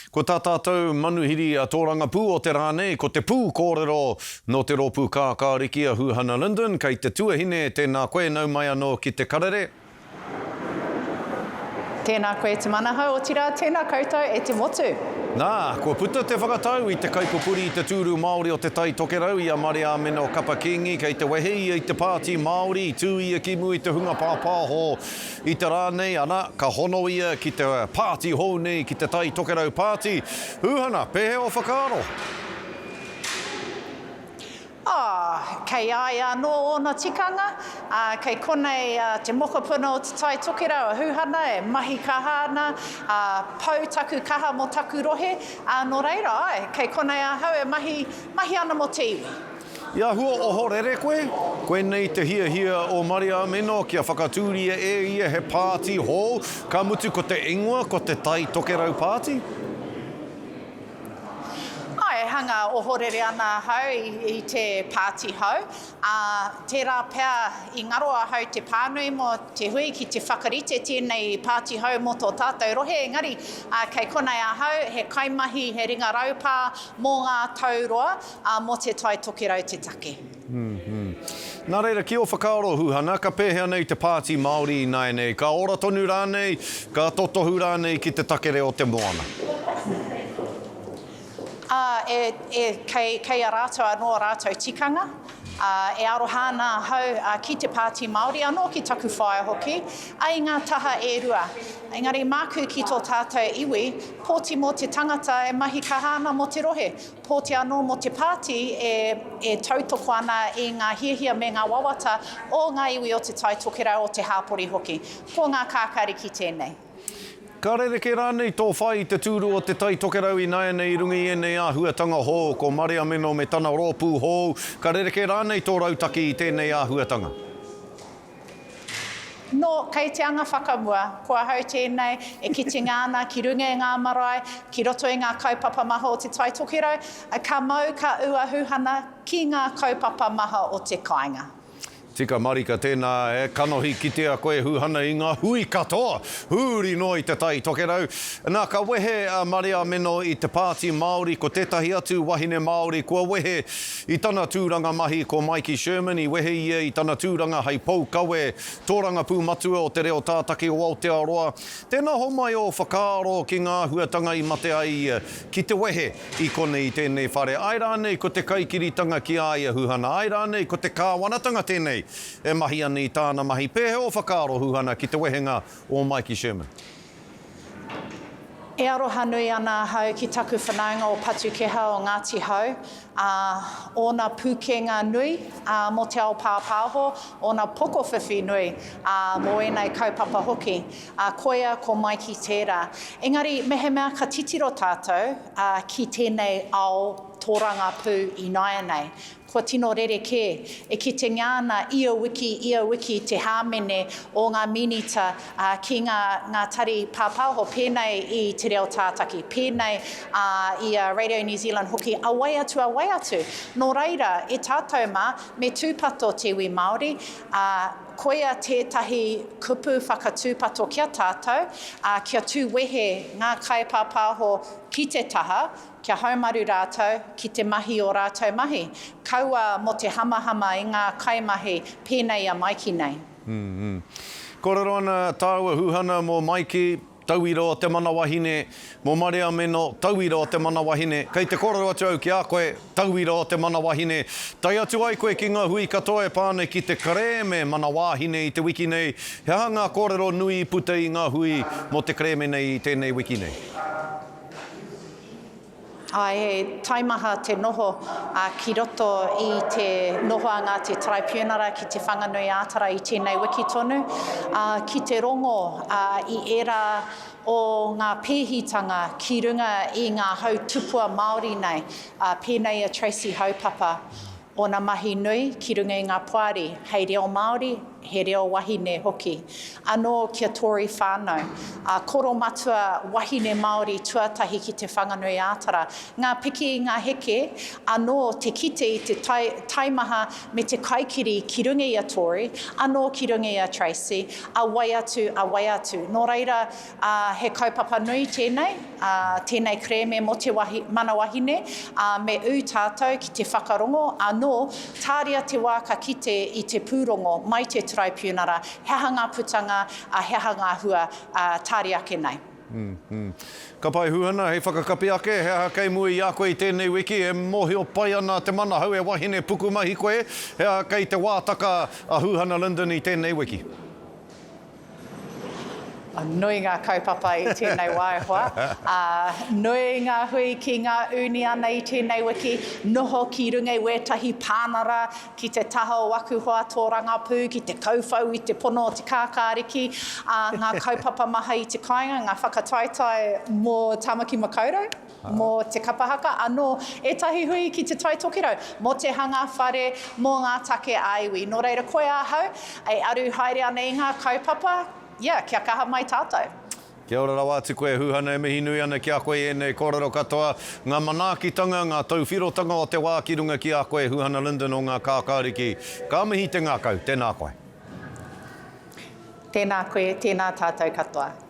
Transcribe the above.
Ko tā tātou manuhiri a tōranga pū o te rānei, ko te pū kōrero no te rōpū kākāriki a Huhana Lyndon, kei te tuahine tēnā koe nau mai anō ki te karere. Tēnā koe te manahau o tira, tēnā koutou e te motu. Nā, kua puta te whakatau i te kaipupuri i te tūru Māori o te tai tokerau i a Maria Meno Kapakingi, kei te wehe i te pāti Māori, tū ia kimu i te hunga pāpāho i te rānei, ana, ka hono ia ki te pāti hou nei, ki te tai tokerau pāti. Huhana, pehe o whakaaro? Kei ai anō ōna tikanga, kei konei te mokopuna o te tai tokerau a Huhana, e mahi kahana, pau taku kaha mo taku rohe, nō reira ai, kei konei ahau e mahi ana mo te iwi. Ia hua o horere koe, koe nei te hia o Maria Meno kia whakatūria e ia he pāti hou, ka mutu ko te ingoa, ko te tai tokerau pāti? E hanga o horere ana hau i te pāti hau. Tērā pēr i ngaro a hau te pānui mo te hui ki te whakarite tēnei pāti hau mo tō tātou rohe. Engari, kei konei a hau, he kaimahi, he ringa raupā mō ngā tauroa mo te tai tokerau te take. Nā reira, ki o whakaaro Huhana, ka pēhea nei te pāti Māori i nai nei. Ka ora tonu rānei, ka totohu rānei ki te takere o te moana. Kei a rātou anō a rātou tikanga, e arohana hau ki te pāti Māori anō ki taku whaia hoki, ai ngā taha e rua. Engari māku ki tō tātou iwi, pōti mō te tangata e mahi kahana mo te rohe. Pōti anō mo te pāti e tautoko ana i ngā hiahia me ngā wawata o ngā iwi o te tai tokerau o te hāpori hoki. Ko ngā kākari ki tēnei. Ka rereke rānei tō whai te tūru o te tai tokerau i nai nei rungi e nei āhuatanga hou, ko Maria Meno me tana rōpū hou. Ka rereke rānei tō rautaki i tēnei āhuatanga. No, kei te anga whakamua, kua hau tēnei e kiti ngāna, ki runga e ngā marae, ki roto i ngā kaupapa maha o te tai tokerau, ka mau ka ua Huhana ki ngā kaupapa maha o te kāinga. Tika marika tēnā e kanohi ki te a koe Huhana i ngā hui katoa. Huri no i te tai tokerau. Nā ka wehe a Maria Meno i te pāti Māori, ko tētahi atu wahine Māori, kua wehe i tana tūranga mahi ko Mikey Sherman, i wehe ia i tana tūranga hei Pou Kawe, tōranga pūmatua o te reo tātaki o Aotearoa. Tēnā homai o whakaaro ki ngā huatanga i mate ai ki te wehe i kone i tēnei whare. Ai rānei ko te kaikiritanga ki aia Huhana, ai rānei ko te kāwanatanga tēnei. E mahi ani i tāna mahi. Pēhe o whakaaro Huhana ki te wehenga o Mikey Sherman. E aroha nui ana hau ki taku whanaunga o Patukeha o Ngāti Hau. Ōna pūkenga nui mo te ao pāpāho, ōna pokowhiwhi nui mo enei kaupapa hoki. Koia ko Mikey tērā. Engari, mehe mea ka titiro tātou ki tēnei ao tōranga pū i nai nei. Ko tino rereke, e ki te ngāna ia wiki te hāmene o ngā minita ki ngā tari pāpāho pēnei i te reo tātaki, pēnei i Radio New Zealand hoki, awai atu. Nō reira, e tātou mā, me tūpato te iwi Māori, koia tētahi kupu whakatūpato kia tātou, kia tūwehe ngā kai pāpāho ki te taha, kia haumaru rātou, ki te mahi o rātou mahi. Kaua mo te hamahama i ngā kaimahi pēnei a Mikey nei. Kōrero ana tāua Huhana mō Mikey, tauira o te mana wahine, mō Maria Meno, tauira o te mana wahine. Kei te kōrero atu au ki a koe, tauira o te mana wahine. Tai atu ai koe ki ngā hui katoa e pāne ki te kareme mana wahine i te wiki nei. He hanga kōrero nui puta i ngā hui mo te kareme nei i tēnei wiki nei. He taimaha te noho ki roto i te noho a Ngāti Tribunara ki te whanganui ātara i tēnei wiki tonu. Ki te rongo i era o ngā pēhitanga ki runga i ngā hau tupua Māori nei, pēnei a Tracy Haupapa. Ona mahi nui ki runga i ngā puari, hei reo Māori, he reo wahine hoki. Anō kia tori whānau, koro matua wahine Māori tuatahi ki te whanganui ātara. Ngā piki i ngā heke, anō te kite i te taimaha me te kaikiri ki runga ia Tori, anō ki runga ia Tracy, a wai atu. Nō reira, he kaupapa nui tēnei, tēnei kreme mo te mana wahine, me u tātou ki te whakarongo, anō tāria te wā ka kite i te pūrongo mai te traipūnara, heha ngā putanga, heha ngā hua, tāri ake nei. Ka pai huana, hei whakakapi ake, hea kei mui i a koe i tēnei wiki, e mohio pai ana te mana hau e wahine puku mahi koe, hea kei te wātaka a Huhana Lyndon i tēnei wiki. Nui ngā kaupapa i tēnei waihoa. Nui ngā hui ki ngā uni ana i tēnei wiki. Noho ki runga i wētahi pānara, ki te taha o wakuhoa tō rangapū, ki te kaufau i te pono o te kākāriki. Ngā kaupapa maha i te kāinga, ngā whakataitai mō Tamaki Makaurau, mō te kapahaka. Anō, etahi hui ki te taitokero, mō te hanga whare, mō ngā take aiwi. Nō reira koe ahau, ei aru haere ana i ngā kaupapa, kia kaha mai tātou. Kia ora rawa atu koe Huhana, e mihi nui ana ki a koe e nei kōrero katoa. Ngā manaakitanga, ngā tauwhirotanga o te wā ki runga ki a koe Huhana Lyndon o ngā kākāriki. Ka mihi te ngākau, tēnā koe. Tēnā koe, tēnā tātou katoa.